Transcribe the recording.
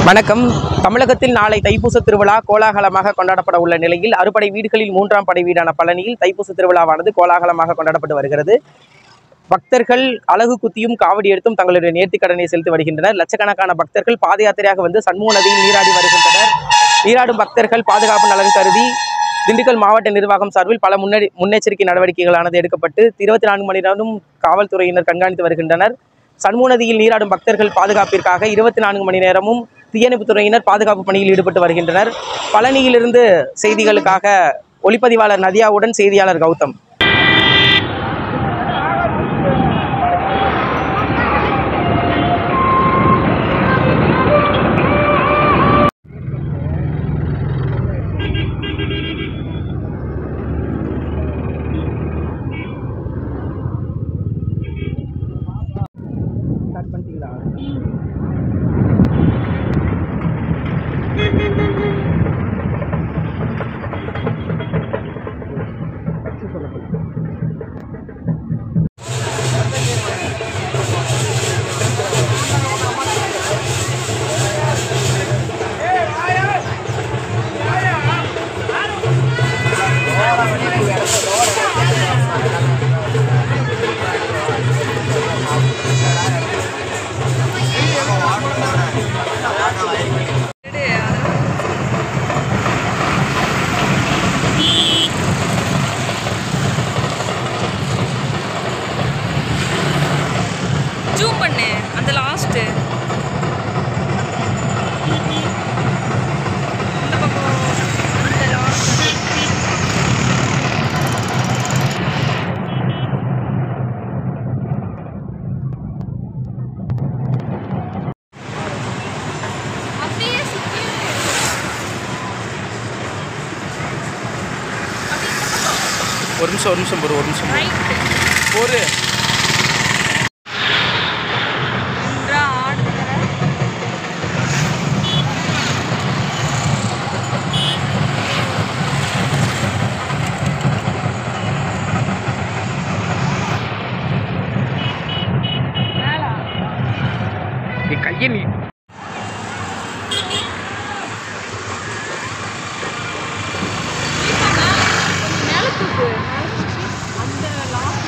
வணக்கம். தமிழகத்தில் நாளை தைப்பூச திருவிழா கோலாகலமாக கொண்டாடப்பட உள்ள நிலையில் அறுபடை வீடுகளில் 3ஆம் படை வீடான பழனியில் தைப்பூச திருவிழாவானது கோலாகலமாக கொண்டாடப்பட்டு வருகிறது. பக்தர்கள் அலகு குத்தியும் காவடி எடுத்தும் தங்களுடைய நேர்த்திக்கடனை செலுத்தி வருகின்றனர். லட்சக்கணக்கான பக்தர்கள் பாத யாத்திரையாக வந்து சண்முக நதியில் நீராடி வருகின்றனர். நீராடும் பக்தர்கள் பாதுகாப்பு நலன் கருதி திண்டுக்கல் மாவட்ட நிர்வாகம் சார்பில் பல முன்னெச்சரிக்கை நடவடிக்கைகளானது எடுக்கப்பட்டு 24 மணி நேரமும் காவல்துறையினர் கண்காணித்து வருகின்றனர். சண்முக நதியில் நீராடும் பக்தர்கள் பாதுகாப்பிற்காக 24 மணி நேரமும் தீயணைப்புத் துறையினர் பாதுகாப்பு பணியில் ஈடுபட்டு வருகின்றனர். பழனியிலிருந்து செய்திகளுக்காக ஒளிப்பதிவாளர் நதியாவுடன் செய்தியாளர் கௌதம். ஜூம் பண்ணு அந்த லாஸ்ட் இந்த பக்கம் அந்த லாஸ்ட் அப்படியே சுத்தி ஒரு நிமிஷம் ஒரு கையை நீ மேல தூக்கு அந்த லாஸ்ட்